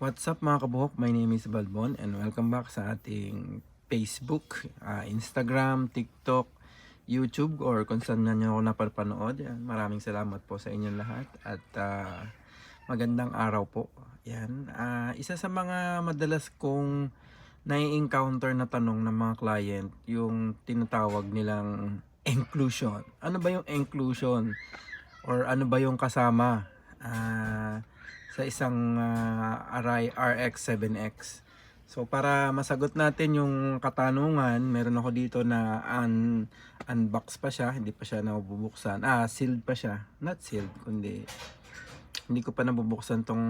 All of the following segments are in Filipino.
What's up mga kabuhok? My name is Balbon and welcome back sa ating Facebook, Instagram, TikTok, YouTube or kung saan na nyo ako napapanood. Yan. Maraming salamat po sa inyong lahat at magandang araw po. Yan. Isa sa mga madalas kong nai-encounter na tanong ng mga client, yung tinatawag nilang inclusion. Ano ba yung inclusion? Or ano ba yung kasama? Sa isang Arai RX-7X. So para masagot natin yung katanungan, meron ako dito na unbox pa siya, hindi pa siya nabubuksan. Sealed pa siya. Not sealed, kundi hindi ko pa nabubuksan tong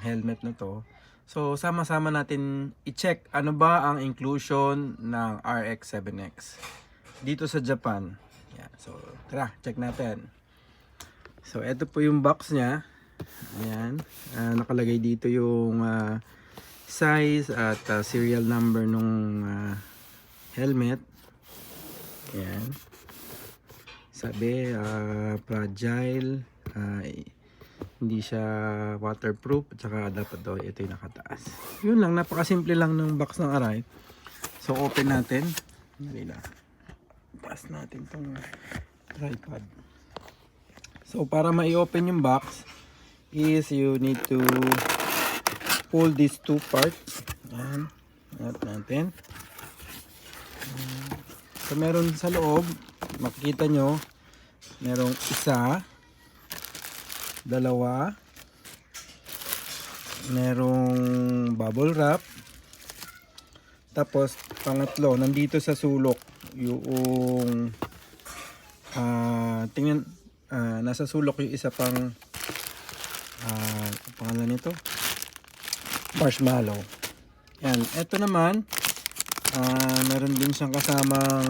helmet na to. So sama-sama natin i-check ano ba ang inclusion ng RX-7X dito sa Japan. Yeah, so tara, check natin. So ito po yung box niya. Ayan, nakalagay dito yung size at serial number nung helmet. Ayan. Sabi, fragile, hindi siya waterproof, at saka dapat daw ito yung nakataas. Yun lang, napakasimple lang ng box ng Arai. So open natin. Dali lang. Taas natin tong tripod. So para ma-open yung box is you need to pull these two parts. Ayan. Ayan natin. So meron sa loob, makikita nyo, merong isa, dalawa, merong bubble wrap, tapos pangatlo, nandito sa sulok, yung tingnan, nasa sulok yung isa pang pangalan nito, marshmallow. Yan, ito naman meron din siyang kasamang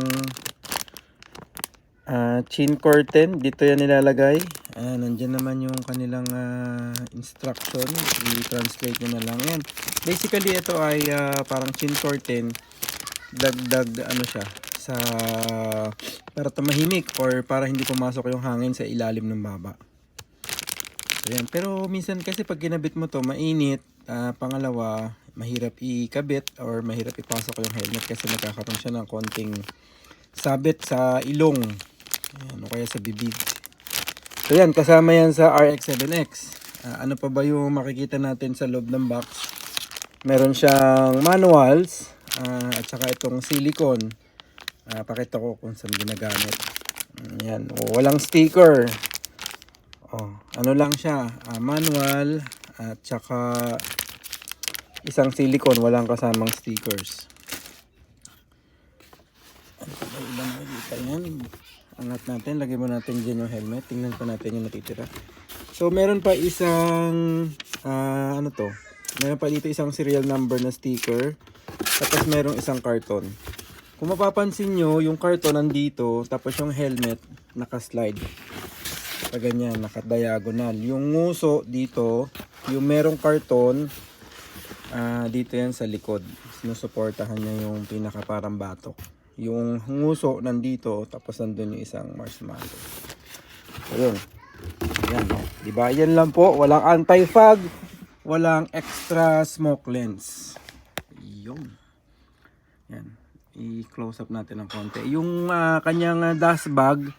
chin curtain. Dito yan nilalagay. Nandyan naman yung kanilang instruction. I-translate nyo na lang yan. Basically ito ay parang chin curtain, dagdag ano siya sa para tumahimik or para hindi pumasok yung hangin sa ilalim ng baba. Ayan. Pero minsan kasi pag kinabit mo to mainit, pangalawa mahirap ikabit or mahirap ipasok yung helmet kasi nagkakaroon siya ng konting sabit sa ilong. Ayan, o kaya sa bibig. So yan, kasama yan sa RX-7X. Ano pa ba yung makikita natin sa loob ng box? Meron siyang manuals at saka itong silicone. Pakita ko kung saan ginagamit. Ayan, walang sticker. Ano lang siya, manual at saka isang silicone, walang kasamang stickers. Ano ba ibang makikita yan? Angat natin, lagay mo natin dyan yung helmet. Tingnan pa natin yung natitira. So meron pa isang ano to, meron pa dito isang serial number na sticker, tapos merong isang karton. Kung mapapansin nyo, yung karton nandito, tapos yung helmet nakaslide pa ganyan, naka-diagonal. Yung nguso dito, yung merong karton, dito yan sa likod. Sinusuportahan niya yung pinaka parang batok. Yung nguso nandito, tapos nandun yung isang marshmallow. Ayun. Ayan, no? Diba? Yan lang po. Walang anti-fog, walang extra smoke lens. Yun. Yan. I-close up natin ng konti. Yung kanyang dust bag,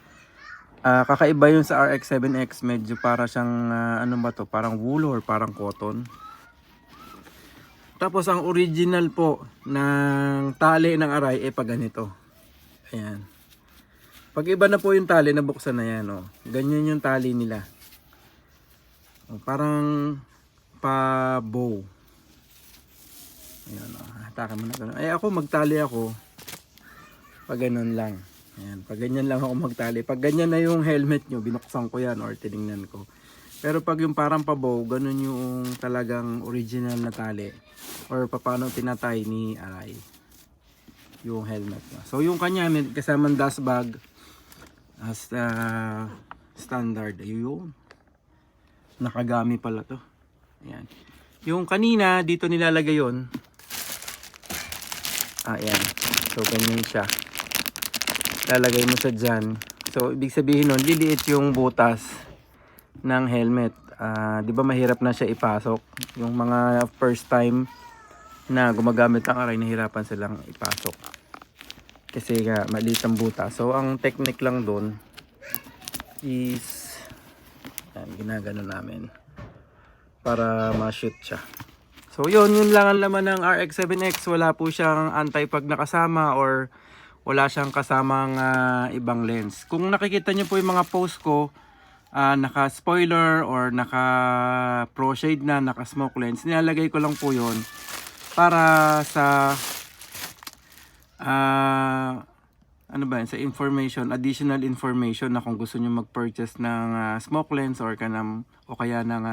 kakaiba yun sa RX-7X. Medyo para siyang ano ba to, parang wool or parang cotton. Tapos ang original po ng tali ng Arai pa ganito. Ayan. Pag iba na po yung tali, nabuksan na yan. Ganyan yung tali nila. Parang pa bow. Ayan, hatakan mo na ganun. Ako magtali ako pag ganun lang. Ayan, pag ganyan lang ako magtali. Pag ganyan na yung helmet nyo, binuksan ko yan or tinignan ko. Pero pag yung parang pabow, ganun yung talagang original na tali. Or paano tinatay ni Arai yung helmet niya. So yung kanya, may kasamang dust bag as standard. Ayun. Nakagami pala to. Ayan. Yung kanina, dito nilalagay yun. Ayan. So ganyan siya. Lalagay mo siya dyan. So ibig sabihin nun, liliit yung butas ng helmet. Di ba mahirap na siya ipasok? Yung mga first time na gumagamit ng aray, nahirapan silang ipasok. Kasi nga, maliit ang buta. So, ang technique lang doon is, ginagano namin para ma-shoot siya. So, yun lang ang laman ng RX-7X. Wala po siyang anti-pag nakasama or wala siyang kasamang ibang lens. Kung nakikita nyo po yung mga post ko, naka-spoiler or naka-pro shade na, naka-smoke lens, nilalagay ko lang po yun para sa ano ba yun, sa information, additional information na kung gusto nyo mag-purchase ng smoke lens or o kaya ng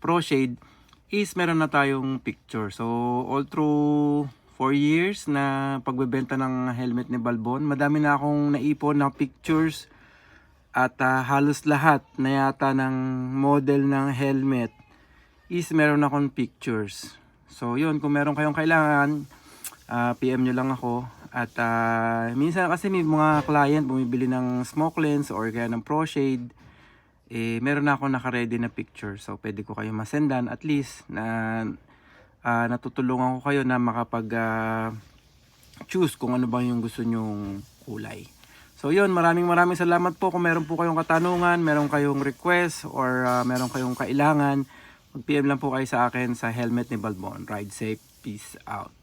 pro shade, is meron na tayong picture. So all through 4 years na pagbebenta ng helmet ni Balbon, madami na akong naipon na pictures at halos lahat na yata ng model ng helmet is meron akong pictures. So yun, kung meron kayong kailangan, PM nyo lang ako. At minsan kasi may mga client bumibili ng smoke lens or kaya ng pro shade, meron na ako naka-ready na picture. So pwede ko kayo masendan at least na natutulungan ko kayo na makapag choose kung ano ba yung gusto nyong kulay. So yun, maraming salamat po. Kung meron po kayong katanungan, meron kayong request or meron kayong kailangan, mag-PM lang po kayo sa akin sa helmet ni Balbon. Ride safe, peace out.